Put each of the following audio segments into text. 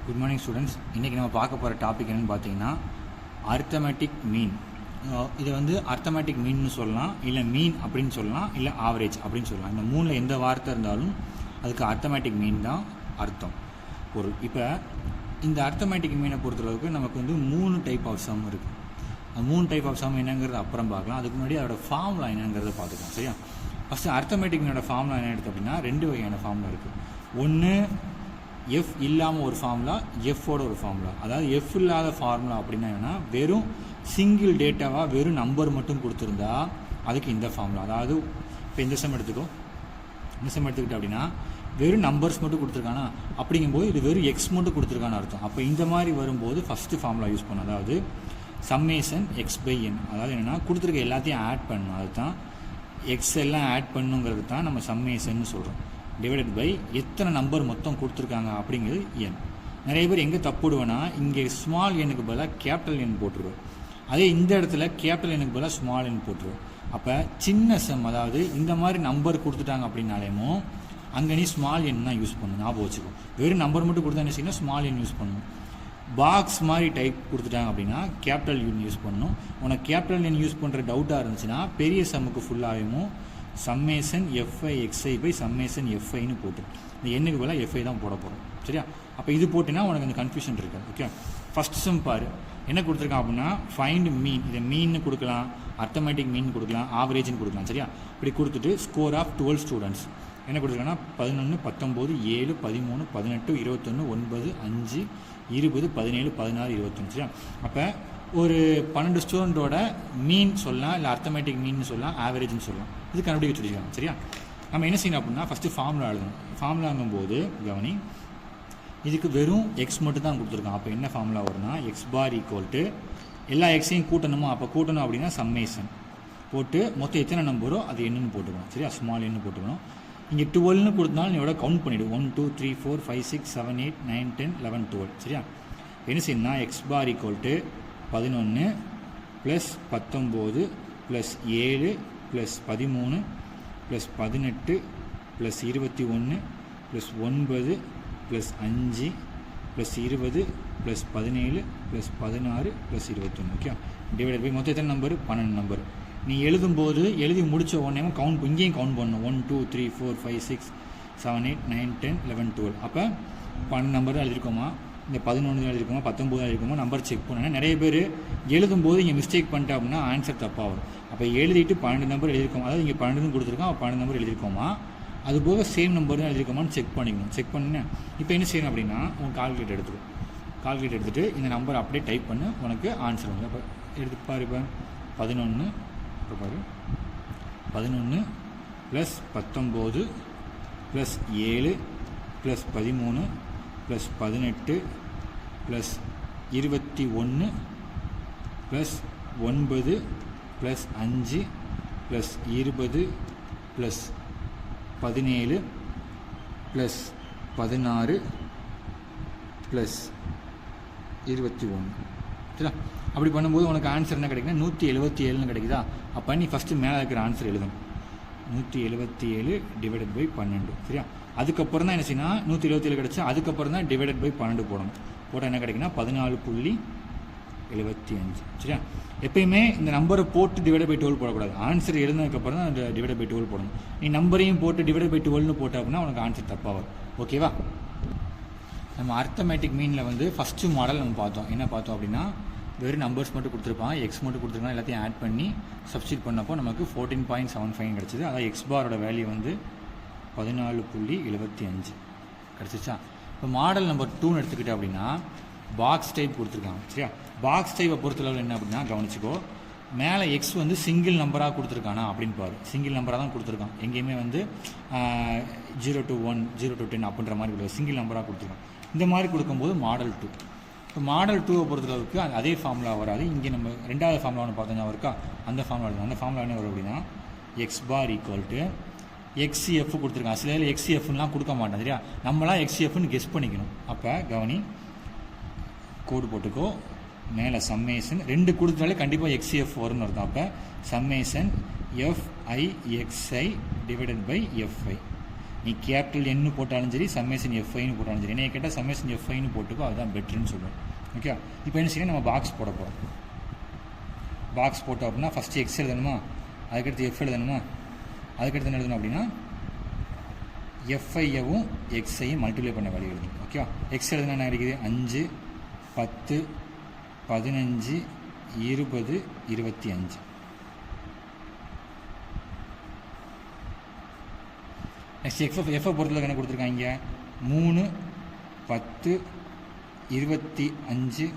Good morning students. இன்றைக்கி நம்ம பார்க்க போகிற டாபிக் என்னென்னு பார்த்தீங்கன்னா அர்த்தமேட்டிக் மீன். இது வந்து அர்த்தமேட்டிக் மீன்னு சொல்லலாம், இல்லை மீன் அப்படின்னு சொல்லலாம், இல்லை ஆவரேஜ் அப்படின்னு சொல்லலாம். இந்த மூணில் எந்த வார்த்தை இருந்தாலும் அதுக்கு அர்த்தமேட்டிக் மீன் தான் அர்த்தம் பொருள். இப்போ இந்த அர்த்தமேட்டிக் மீனை பொறுத்தளவுக்கு நமக்கு வந்து 3 டைப் ஆஃப் சம் இருக்குது. அந்த 3 டைப் ஆஃப் சம் என்னங்கிறது அப்புறம் பார்க்கலாம். அதுக்கு முன்னாடி அதோட ஃபார்முலா என்னங்கிறத பார்த்துக்கலாம். சரியா? ஃபஸ்ட்டு அர்த்தமேட்டிக் மீனோட ஃபார்முலா என்ன எடுத்து அப்படின்னா 2 வகையான ஃபார்முலா இருக்குது. ஒன்று எஃப் இல்லாமல் ஒரு ஃபார்முலா, எஃப்போட ஒரு ஃபார்முலா. அதாவது எஃப் இல்லாத ஃபார்முலா அப்படின்னா என்னென்னா வெறும் சிங்கிள் டேட்டாவாக வெறும் நம்பர் மட்டும் கொடுத்துருந்தா அதுக்கு இந்த ஃபார்முலா. அதாவது இப்போ இந்த சம் எடுத்துக்கிட்டோம் அப்படின்னா வெறும் நம்பர்ஸ் மட்டும் கொடுத்துருக்கானா, அப்படிங்கும்போது இது வெறும் எக்ஸ் மட்டும் கொடுத்துருக்கான்னு அர்த்தம். அப்போ இந்த மாதிரி வரும்போது ஃபஸ்ட்டு ஃபார்முலா யூஸ் பண்ணணும். அதாவது சம்மேஷன் எக்ஸ் பை என். அதாவது என்னென்னா கொடுத்துருக்க எல்லாத்தையும் ஆட் பண்ணணும். அதுதான் எக்ஸ் எல்லாம் ஆட் பண்ணுங்கிறது தான் நம்ம சம்மேஷன் சொல்கிறோம். டிவைடட் பை எத்தனை நம்பர் மொத்தம் கொடுத்துருக்காங்க அப்படிங்கிறது என். நிறைய பேர் எங்கே தப்புடுவேன்னா இங்கே ஸ்மால் எண்ணுக்கு பதிலாக கேபிட்டல் எண் போட்டுருவோம். அதே இந்த இடத்துல கேபிட்டல் எண்ணுக்கு பதிலாக ஸ்மால் எண் போட்டுருவோம். அப்போ சின்ன சம், அதாவது இந்த மாதிரி நம்பர் கொடுத்துட்டாங்க அப்படின்னாலேமோ அங்கே நீ ஸ்மால் எண் தான் யூஸ் பண்ணணும். ஞாபகம் வச்சுக்கோ. வெறும் நம்பர் மட்டும் கொடுத்தா என்ன செய்யணும், ஸ்மால் எண் யூஸ் பண்ணணும். பாக்ஸ் மாதிரி டைப் கொடுத்துட்டாங்க அப்படின்னா கேபிட்டல் எண் யூஸ் பண்ணணும். உனக்கு கேபிட்டல் எண் யூஸ் பண்ணுற டவுட்டாக இருந்துச்சுன்னா பெரிய சம்முக்கு ஃபுல்லாகவும் summation FI x i by summation எஃப்ஐன்னு போட்டு இந்த எண்ணுக்கு பதிலாக எஃப்ஐ தான் போட போகிறோம். சரியா? அப்போ இது போட்டினா உனக்கு அந்த கன்ஃபியூஷன் இருக்காது. ஓகே, ஃபஸ்ட் சம் பாரு என்ன கொடுத்துருக்கான் அப்படின்னா ஃபைண்ட் மீன். இதை மீன்னு கொடுக்கலாம், அர்த்தமேட்டிக் மீன் கொடுக்கலாம், ஆவரேஜ்னு கொடுக்கலாம். சரியா? இப்படி கொடுத்துட்டு ஸ்கோர் ஆஃப் 12 ஸ்டூடெண்ட்ஸ் என்ன கொடுத்துருக்காங்கன்னா 11, 19, 7, 13, 18, 21, 9, 5, 20, 17, 16, 21. சரியா? அப்போ ஒரு 12 ஸ்டூடெண்ட்டோட மீன் சொல்லலாம், இல்லை அர்த்தமேட்டிக் மீன் சொல்லலாம், ஆவரேஜ்னு சொல்லலாம். இது கண்டுபிடிக்க சொல்லியிருக்காங்க. சரியா? நம்ம என்ன செய்யணும் அப்படின்னா ஃபஸ்ட்டு ஃபார்முலா எழுதணும். ஃபார்முலாங்கும்போது கவனி, இதுக்கு வெறும் எக்ஸ் மட்டும் தான் கொடுத்துருக்கான். அப்போ என்ன ஃபார்முலா வரும்னா எக்ஸ் பார் ஈக்குவல் டு எல்லா எக்ஸையும் கூட்டணுமோ, அப்போ கூட்டணும் அப்படின்னா சம்மேஷன் போட்டு மொத்தம் எத்தனை நம்பரோ அது என்னன்னு போட்டுக்கணும். சரியா? ஸ்மால் எண்ணு போட்டுக்கணும். இங்கே 12ன்னு கொடுத்தனாலும் நீ எவ்வளோ கவுண்ட் பண்ணிவிடு. 1 2 3 4 5 6 7 8 9 10 11 12. சரியா? என்ன செய்யணும்னா x bar equal to 11 plus 19 plus 7 plus 13 plus 18 plus 21 plus 9 plus 5 plus 20 plus 17 plus 16 plus 21. Okay, divided by மொத்தம் எத்தனை நம்பர், 12 நம்பர். நீ எழுதும்போது எழுதி முடித்த உடனே கவுண்ட் இங்கேயும் கவுண்ட் பண்ணணும். 1 2 3 4 5 6 7 8 9 10 11 12. அப்போ 12 நம்பர் தான் எழுதிருக்கோமா, இந்த 11 தான் எழுதிருக்கோமா, 19 தான் எழுதிருக்கோமா, நம்பர் செக் பண்ணேன். நிறைய பேர் எழுதும்போது இங்கே மிஸ்டேக் பண்ணிட்டா அப்படின்னா ஆன்சர் தப்பாக வரும். அப்போ எழுதிட்டு 12 நம்பர் எழுதிருக்கோம், அதாவது இங்கே 12 கொடுத்துருக்கோம், 12 நம்பர் எழுதிருக்கோமா, அது போக சேம் நம்பர் தான் எழுதிருக்கோமான்னு செக் பண்ணிக்கணும். செக் பண்ணினேன். இப்போ என்ன செய்யணும் அப்படின்னா உன் கால்குலேட்டர் எடுத்துகிட்டு இந்த நம்பர் அப்படியே டைப் பண்ணு, உனக்கு ஆன்சர் வந்து அப்போ எடுத்து பாரு. இப்போ 11 பாரு, 11 plus 19 plus 7 plus 13 plus 18 plus 21 plus 9 plus 5 plus 20 plus 17 plus 16 plus 21. சரியா? அப்படி பண்ணும்போது உனக்கு ஆன்சர் என்ன கிடைக்குன்னா 177ன்னு கிடைக்குதா? அப்போ நீ ஃபஸ்ட்டு மேலே இருக்கிற ஆன்சர் எழுதணும். 177 டிவைடட் பை 12. சரியா? அதுக்கப்புறம் தான் என்ன செய்யணும், 177 கிடச்சா அதுக்கப்புறம் தான் டிவைடட் பை 12 போடணும். போட்டால் என்ன கிடைக்குன்னா 14.75. சரியா? எப்பயுமே இந்த நம்பரை போட்டு டிவைடட் பை 12 போடக்கூடாது. ஆன்சர் எழுதுனதுக்கப்புறம் தான் அந்த டிவைடட் பை 12 போடணும். நீ நம்பரையும் போட்டு டிவைடட் பை 12ன்னு போட்ட அப்படின்னா உனக்கு ஆன்சர் தப்பாக வரும். ஓகேவா? நம்ம அர்த்தமேட்டிக் மீனில் வந்து ஃபஸ்ட்டு மாடல் நம்ம பார்த்தோம். என்ன பார்த்தோம் அப்படின்னா வெறும் நம்பர்ஸ் மட்டும் கொடுத்துருப்பான், எக்ஸ் மட்டும் கொடுத்துருக்கான், எல்லாத்தையும் ஆட் பண்ணி சப்ஸ்டிட் பண்ணப்போ நமக்கு 14.75 கிடச்சிது. அதாவது எக்ஸ் பாரோட வேல்யூ வந்து 14.75 கிடச்சிச்சா? இப்போ மாடல் நம்பர் 2ன்னு எடுத்துக்கிட்டேன் அப்படின்னா பாக்ஸ் டைப் கொடுத்துருக்காங்க. சரியா? பாக்ஸ் டைப்பை பொறுத்தளவில் என்ன அப்படின்னா கவனிச்சிக்கோ, மேலே எக்ஸ் வந்து சிங்கிள் நம்பராக கொடுத்துருக்கானா அப்படின்னு பாரு. சிங்கிள் நம்பராக தான் கொடுத்துருக்கான். எங்கேயுமே வந்து 0 to 1 0 to 10 அப்படின்ற மாதிரி கொடுத்து சிங்கிள் நம்பராக கொடுத்துருக்கான். இந்த மாதிரி கொடுக்கும்போது மாடல் 2. இப்போ மாடல் 2வை பொறுத்தளவுக்கு அதே ஃபார்முலா வராது. இங்கே நம்ம ரெண்டாவது ஃபார்முலா ஒன்று பார்த்தோம் இருக்கா, அந்த ஃபார்முலா அந்த ஃபார்முலா என்ன வரும் அப்படின்னா எக்ஸ் பார் ஈக்குவல் டு எக்ஸ்சிஎஃப் கொடுத்துருக்கான். சில எக்ஸ்சிஎஃப்லாம் கொடுக்க மாட்டேன். சரியா? நம்மளாம் எக்ஸ்சிஎஃப்னு கெஸ் பண்ணிக்கணும். அப்போ கவனி, கோடு போட்டுக்கோ, மேலே சம்மேஷன் 2 கொடுத்தாலே கண்டிப்பாக எக்ஸ்சிஎஃப் வரும்னு அர்த்தம். அப்போ summation FI x i divided by f i நீ கேபிட்டல் என்னு போட்டாலும் சரி சம்மேஷன் எஃப்ஐன்னு போட்டாலும் சரி. என்னைய கேட்டால் சம்மேஷன் எஃப்ஐன்னு போட்டுக்கோ, அதுதான் பெட்டர்னு சொல்லுவோம். ஓகே, இப்போ என்ன செய்யணும், நம்ம பாக்ஸ் போட போகிறோம். பாக்ஸ் போட்டோம் அப்படின்னா ஃபஸ்ட்டு எக்ஸ் எழுதணுமா, அதுக்கடுத்து எஃப் எழுதணுமா, அதுக்கடுத்து என்ன எழுதணும் அப்படின்னா எஃப்ஐயவும் எக்ஸையும் மல்டிப்ளை பண்ண வேல்யூ எழுதணும். ஓகே, எக்ஸ் எழுதுனா என்ன கிடைக்குது, 5 10 15 20 25. நெக்ஸ்ட் எஃப்ஐ பொறுத்தளவுக்கு என்ன கொடுத்துருக்காங்க, 3 10 25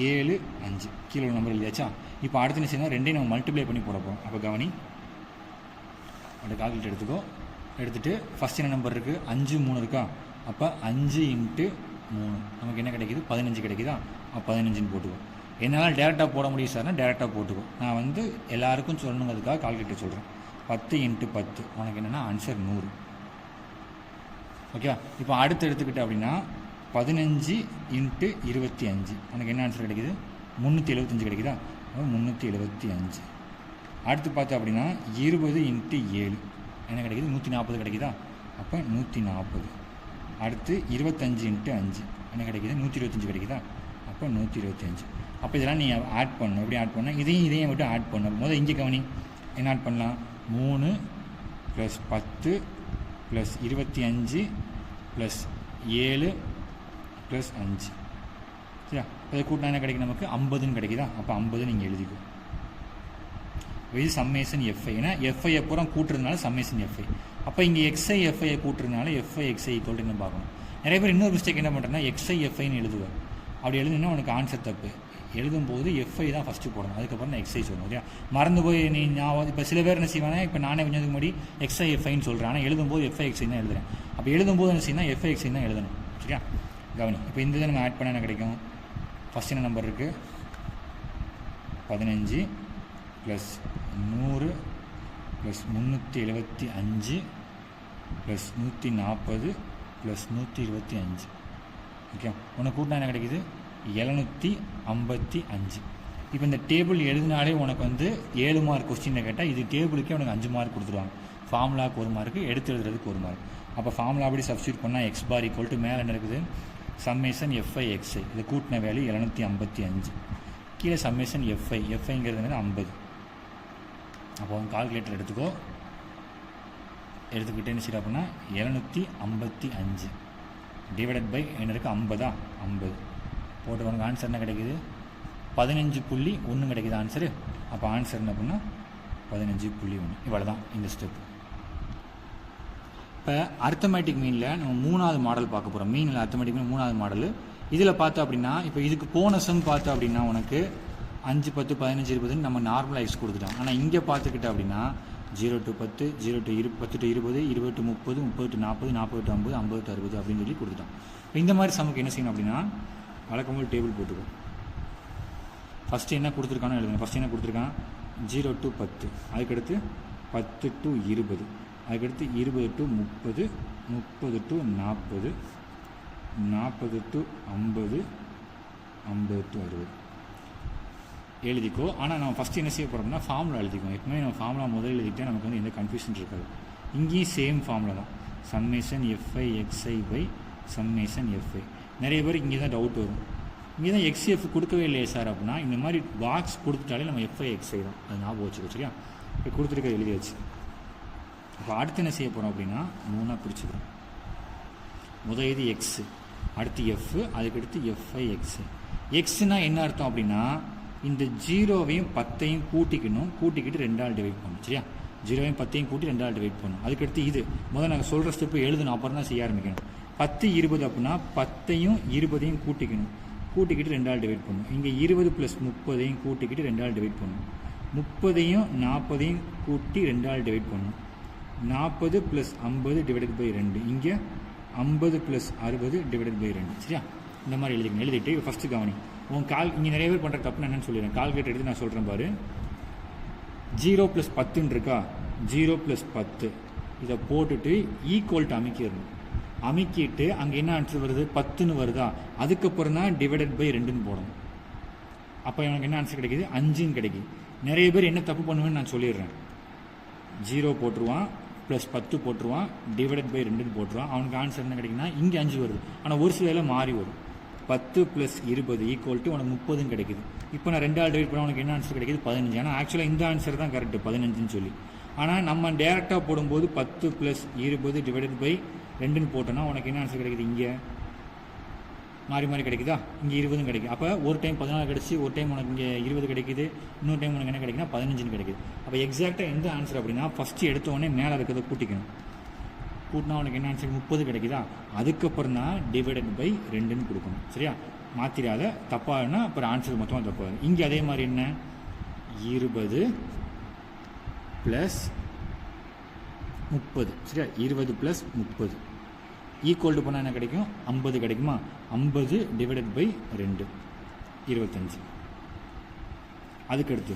7 5 கீழே உள்ள நம்பர் எழுதியாச்சா. இப்போ அடுத்து என்ன செய்யணும், ரெண்டையும் நம்ம மல்டிப்ளை பண்ணி போட போகிறோம். அப்போ கவனி, அப்படி கால்குலேட் எடுத்துக்கோ. எடுத்துகிட்டு ஃபஸ்ட் என்ன நம்பர் இருக்குது, 5 3 இருக்கா. அப்போ 5 × 3 நமக்கு என்ன கிடைக்கிது, 15 கிடைக்குதா. அப்போ 15ன்னு போட்டுக்கோ. என்னால் டேரெக்டாக போட முடியும் சார்னா டேரெக்டாக போட்டுக்கோ. நான் வந்து எல்லாருக்கும் சொல்லணுங்கிறதுக்காக கால்குலேட்டர் சொல்கிறேன். 10 × 10 உனக்கு என்னென்னா ஆன்சர் 100. ஓகே, இப்போ அடுத்து எடுத்துக்கிட்டேன் அப்படின்னா 15 × 25 உனக்கு என்ன ஆன்சர் கிடைக்குது, 375 கிடைக்குதா. 375. அடுத்து பார்த்தா அப்படின்னா 20 × 7 என்ன கிடைக்குது, 140 கிடைக்குதா. அப்போ 140. அடுத்து 25 × 5 என்ன கிடைக்குது, 125 கிடைக்குதா. அப்போ 125. அப்போ இதெல்லாம் நீ ஆட் பண்ணணும். எப்படி ஆட் பண்ணால் இதையும் மட்டும் ஆட் பண்ணணும். முதல்ல இங்கே கவனி, என்ன ஆட் பண்ணலாம், 3 + 10 + 25 + 7 + 5 சரியா. அதை கூட்டினா என்ன கிடைக்கும், நமக்கு 50ன்னு கிடைக்குதா. அப்போ 50 நீங்கள் எழுதிக்கோ. இது சம்மேஷன் எஃப்ஐ. ஏன்னா எஃப்ஐ பூரா கூட்டுறதுனால சம்மேஷன் எஃப்ஐ. அப்போ இங்கே எக்ஸ்ஐ எஃப்ஐயை கூட்டுறதுனால எஃப்ஐ எக்ஸ்ஐ ஈக்குவல் என்ன பார்க்கணும். நிறைய பேர் இன்னொரு மிஸ்டேக் என்ன பண்ணுறேன்னா எக்ஸ்ஐ எஃப்ஐன்னு எழுதுவேன். அப்படி எழுதுனா உனக்கு ஆன்சர் தப்பு. எழுதும்போது எஃப்ஐ தான் ஃபஸ்ட்டு போடணும், அதுக்கப்புறம் நான் எக்ஸ்ஐ சொல்லணும். ஓகே, மறந்து போய் நீ நான் இப்போ சில பேர் என்ன செய்வானே, இப்போ நானே கொஞ்சம் முன்னாடி எக்ஸ்ஐ எஃப்ஐன்னு சொல்கிறேன், ஆனால் எழுதும்போது எஃப்ஐ எக்ஸ்ஐ தான் எழுதுறேன். அப்போ எழுதும்போது என்ன செய்யணும், எஃப்ஐ எக்ஸ்ஐ தான் எழுதணும். சரியா, கவனி. இப்போ இந்த இதை நம்ம ஆட் பண்ண என்ன கிடைக்கும், ஃபஸ்ட் என்ன நம்பர் இருக்குது, 15 + 100 + 375 + 140 + 125. ஓகே, உனக்கு கூட்டினா என்ன கிடைக்குது, 755. இப்போ இந்த டேபிள் எழுதினாலே உனக்கு வந்து 7 மார்க் கொஸ்டினில் கேட்டால் இது டேபிளுக்கே உனக்கு 5 மார்க் கொடுத்துருவாங்க. ஃபார்முலாவுக்கு 1 மார்க்கு, எடுத்து எழுதுறதுக்கு 1 மார்க். அப்போ ஃபார்முலா அப்படி சப்ஸ்டியூட் பண்ணால் எக்ஸ் பார் ஈக்குவல் டு மேலே என்ன இருக்குது, சம்மேஷன் எஃப்ஐ எக்ஸ்ஐ. இது கூட்டின வேல்யூ 755. கீழே சம்மேஷன் எஃப்ஐங்கிறது 50. அப்போ கால்குலேட்டர் எடுத்துக்கோ. எடுத்துக்கிட்டே என்ன செய்ய அப்படின்னா 755 டிவைடட் பை என்ன இருக்குது, 50 50 போட்டு உனக்கு ஆன்சர் என்ன கிடைக்குது, 15.1 கிடைக்குது ஆன்சரு. அப்போ ஆன்சர் என்ன அப்படின்னா 15.1. இவ்வளோ தான் இந்த ஸ்டெப். இப்போ அர்த்தமேட்டிக் மீனில் நம்ம 3வது மாடல் பார்க்க போகிறோம். மீனில் அர்த்தமேட்டிக் மீன் 3வது மாடல். இதில் பார்த்தோம் அப்படின்னா இப்போ இதுக்கு போன சம் பார்த்தோம் அப்படின்னா உனக்கு 5 10 15 20 நம்ம நார்மலாக எக்ஸ் கொடுத்துட்டோம். ஆனால் இங்கே பார்த்துக்கிட்ட அப்படின்னா 0 to 10 0 to 10 to 20 20 to 30 30 to 40 40 to 50 50 to 60 அப்படின்னு சொல்லி கொடுத்துட்டோம். இப்போ இந்த மாதிரி சமுக்கு என்ன செய்யணும் அப்படின்னா வழக்கம்போது டேபிள் போட்டுக்கோ. ஃபஸ்ட்டு என்ன கொடுத்துருக்கானோ எழுதுங்க. ஃபஸ்ட்டு என்ன கொடுத்துருக்கான், 0 to 10, அதுக்கடுத்து 10 to 20, அதுக்கடுத்து 20 to 30 30 to 40 40 to 50 50 to 60 எழுதிக்கோ. ஆனால் நம்ம ஃபஸ்ட்டு என்ன செய்ய போகிறோம்னா ஃபார்முலா எழுதிக்கோம். எப்பவுமே நம்ம ஃபார்முலா முதல்ல எழுதிக்கிட்டே நமக்கு வந்து எந்த கன்ஃபியூஷன் இருக்காது. இங்கேயும் சேம் ஃபார்முலா தான், summation FI x i by summation f i. நிறைய பேர் இங்கே தான் டவுட் வரும், இங்கே தான் எக்ஸ்எஃப் கொடுக்கவே இல்லையே சார் அப்படின்னா இந்த மாதிரி பாக்ஸ் கொடுத்துட்டாலே நம்ம எஃப்ஐ எக்ஸ்ஐ தான், அது ஞாபகம் வச்சுக்கோ. சரியா, இப்போ கொடுத்துருக்க எழுதியாச்சு. அப்போ அடுத்து என்ன செய்ய போகிறோம் அப்படின்னா 3ஆக பிரிச்சுக்கிறோம். முதல் இது எக்ஸு, அடுத்து எஃப், அதுக்கடுத்து எஃப்ஐ எக்ஸு. எக்ஸ்னால் என்ன அர்த்தம் அப்படின்னா இந்த 0வையும் 10ஐயும் கூட்டிக்கணும், கூட்டிக்கிட்டு 2ஆல் டிவைட் பண்ணணும். சரியா, 0வையும் 10ஐயும் கூட்டி 2ஆல் டிவைட் பண்ணணும். அதுக்கடுத்து இது முதல்ல நாங்கள் சொல்கிற ஸ்டெப்பு எழுதணும், அப்புறம் தான் செய்ய ஆரம்பிக்கணும். 10 20 அப்படின்னா 10ஐயும் 20ஐயும் கூட்டிக்கணும், கூட்டிக்கிட்டு 2ஆல் டிவைட் பண்ணணும். இங்கே 20 + 30ஐயும் கூட்டிக்கிட்டு 2ஆல் டிவைட் பண்ணணும். 30ஐயும் 40ஐயும் கூட்டி 2ஆல் டிவைட் பண்ணணும். 40 + 50 டிவைடட் பை 2. இங்கே 50 + 60 டிவைடட் பை 2. சரியா, இந்த மாதிரி எழுதிக்கணும். எழுதிட்டு ஃபஸ்ட்டு கவனி, உன் இங்கே நிறைய பேர் பண்ணுற தப்புன்னு என்னென்னு சொல்லிடுறேன். கால்குலேட்டர் எடுத்து நான் சொல்கிறேன் பாரு. 0 + 10 இருக்கா, 0 + 10 இதை போட்டுட்டு ஈக்குவல்ட்டு அமைக்கிடணும். அமைக்கிட்டு அங்கே என்ன ஆன்சர் வருது, 10ன்னு வருதா, அதுக்கப்புறம் தான் டிவைடட் பை 2ன்னு போடணும். அப்போ எனக்கு என்ன ஆன்சர் கிடைக்கிது, 5ன்னு கிடைக்கிது. நிறைய பேர் என்ன தப்பு பண்ணுவேன்னு நான் சொல்லிடுறேன். 0 போட்டுருவான், ப்ளஸ் 10 போட்டுருவான், டிவைடட் பை 2ன்னு போட்டுருவான். அவனுக்கு ஆன்சர் என்ன கிடைக்குன்னா இங்கே 5 வருது, ஆனால் ஒரு சில இதில் மாறி வரும். 10 + 20 = உனக்கு 30ன்னு கிடைக்குது. இப்போ நான் 2 டிவைட் பண்ணால் உனக்கு என்ன ஆன்சர் கிடைக்குது? 15. ஆனால் ஆக்சுவலாக இந்த ஆன்சர் தான் கரெக்டு, 15ன்னு சொல்லி. ஆனால் நம்ம டேரெக்டாக போடும்போது 10 + 20 டிவைடட் பை 2ன்னு போட்டோன்னா உனக்கு என்ன ஆன்சர் கிடைக்குது? இங்கே மாறி மாறி கிடைக்குதா? இங்கே 20ன்னு கிடைக்குது. அப்போ ஒரு டைம் 14 கிடச்சி, ஒரு டைம் உனக்கு இங்கே 20 கிடைக்குது, இன்னொரு டைம் உனக்கு என்ன கிடைக்குன்னா 15ன்னு கிடைக்குது. அப்போ எக்ஸாக்டாக எந்த ஆன்சர் அப்படின்னா ஃபஸ்ட்டு எடுத்தோடனே மேலே இருக்கிறத கூட்டிக்கணும். கூட்டினா உனக்கு என்ன ஆன்சர்? 30 கிடைக்குதா? அதுக்கப்புறம் தான் டிவைடட் பை 2ன்னு கொடுக்கணும். சரியா? மாற்றிடாத, தப்பாகனா அப்புறம் ஆன்சர் மொத்தமாக தப்பாக. இங்கே அதே மாதிரி என்ன? 20 + 30. சரியா? 20 + 30 ஈக்குவல் டு பண்ணால் என்ன கிடைக்கும்? 50 கிடைக்குமா? 50 டிவைடட் பை 2 25. அதுக்கடுத்து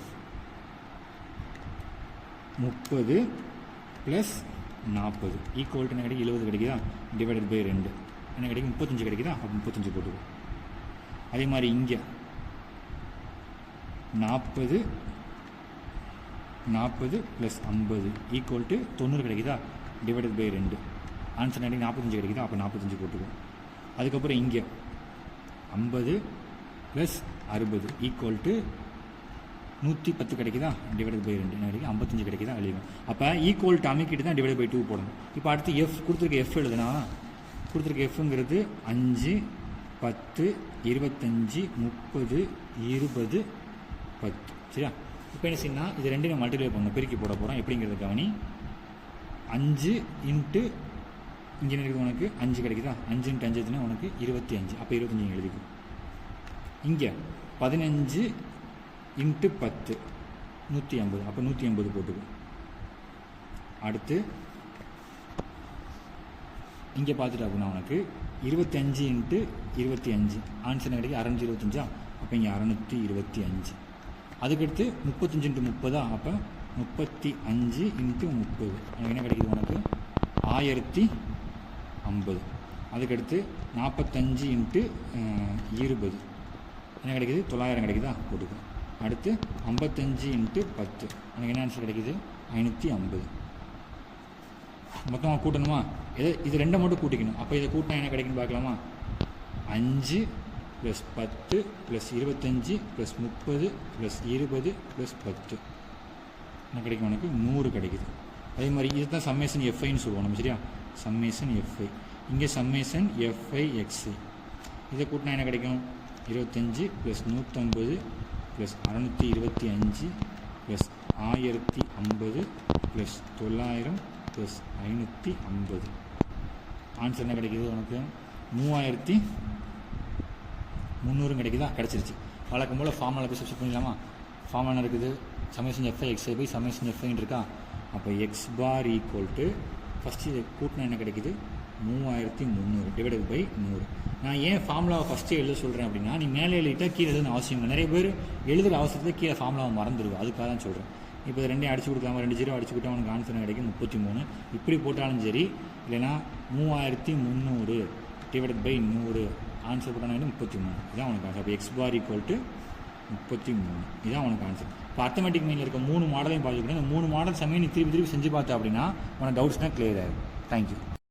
30 + 40 ஈக்குவல் டு என்ன கிடைக்கும்? 70 கிடைக்குதா? டிவைடட் பை 2 என்ன கிடைக்கும்? 35 கிடைக்குதா? அப்போ 35 போட்டுக்கும். அதே மாதிரி இங்கே 40 + 50 ஈக்குவல் டு 90 கிடைக்குதா? டிவைடட் பை 2 ஆன்சர் என்ன? 45 கிடைக்குதா? அப்போ 45 போட்டுக்கும். அதுக்கப்புறம் இங்கே 50 + 60 ஈக்குவல் டு 110 கிடைக்குதா? டிவைடட் பை 2 என்ன கிடைக்கும்? 55 கிடைக்குதா? எழுதிடும். அப்போ ஈக்குவல் டு அமைக்கிட்டு தான் டிவைட் பை 2 போடணும். இப்போ அடுத்து எஃப் கொடுத்துருக்க எஃப் எழுதுனா, கொடுத்துருக்க எஃப்ங்கிறது 5 10 25 30 20 10. சரியா? இப்போ என்ன செய்யணும்? இது ரெண்டையும் மல்டிப்ளை பண்ணணும், பெருக்கி போட போகிறோம். எப்படிங்கிறது கவனி. 5 இன்ட்டு இங்கே இருக்குது உனக்கு 5 கிடைக்குதா? 5 × 5 எதுனா உனக்கு 25. அப்போ 25 எழுதிக்கும். இங்கே 15 × 10 150. அப்போ 180 போட்டுக்கும். அடுத்து இங்கே பார்த்துட்டு அப்படின்னா உனக்கு 25 × 25 ஆன்சர் என்ன கிடைக்கும்? 625. அப்போ இங்கே 625. அதுக்கடுத்து 35 × 30. அப்போ 35 × 30 எனக்கு என்ன கிடைக்குது? உனக்கு 1050. அதுக்கடுத்து 45 × 20 என்ன கிடைக்குது? 900 கிடைக்குதா? போட்டுக்கும். அடுத்து 55 × 10 எனக்கு என்ன ஆன்சர் கிடைக்குது? 550. மொத்தமாக கூட்டணுமா? இது ரெண்டை மட்டும் கூட்டிக்கணும். அப்போ இதை கூட்டினா என்ன கிடைக்குன்னு பார்க்கலாமா? 5 + 10 + 25 + 30 + 20 + 10 என்ன கிடைக்கும்? உனக்கு 100 கிடைக்குது. அதே மாதிரி இதுதான் சம்மேஷன் எஃப்ஐன்னு சொல்லுவோம் நம்ம. சரியா? Summation f i. இங்கே சம்மேஷன் எஃப்ஐ எக்ஸ்ஐ. இதை கூட்டினா என்ன கிடைக்கும்? 25 + 150 + 625 + 1050 + 900 + 550 ஆன்சர் என்ன கிடைக்குது? உனக்கு 3300 கிடைக்குதா? கிடச்சிருச்சு. வழக்கம் போல் ஃபார்முலா போய் சப்ஸ்டிட் பண்ணிடலாமா? ஃபார்முலா என்ன இருக்குது? சம்மேஷன் எஃப்ஐ எக்ஸ்ஐ போய் சம்மேஷன் எஃப்ஐன்னு இருக்கா? அப்போ x bar equal to first இதை கூட்டினா என்ன கிடைக்குது? 3300 டிவைடட் பை 100. நான் ஏன் ஃபார்முலாவை ஃபஸ்ட்டே எழுத சொல்கிறேன் அப்படின்னா, நீ மேலே எழுதிட்டா கீழே எழுதுன்னு அவசியம் இல்லை. நிறைய பேர் எழுதுகிற அவசரத்தில் கீழே ஃபார்முலாவை மறந்துடுவோம். அதுக்காக தான் சொல்கிறேன். இப்போ ரெண்டையும் அடிச்சு கொடுக்காம 2 0 அடிச்சு கொடுத்தா உனக்கு ஆன்சர் கிடைக்கும் 33. இப்படி போட்டாலும் சரி, இல்லைனா 3300 டிவைடட் பை 100 ஆன்சர் போட்டாலும் 33. இதான் உனக்கு ஆன்சர். அப்போ எக்ஸ் பார் ஈக்குவல் டு 33. இதான் உனக்கு ஆன்சர். இப்போ அர்த்தமெட்டிக் மீனில் இருக்க 3 மாடலையும் பார்த்துக்கிட்டேன். இந்த 3 மாடல் சமயம் நீ திருப்பி செஞ்சு பார்த்தா அப்படின்னா உனக்கு டவுட்ஸ்னால் கிளியர் ஆகும். தேங்க்யூ.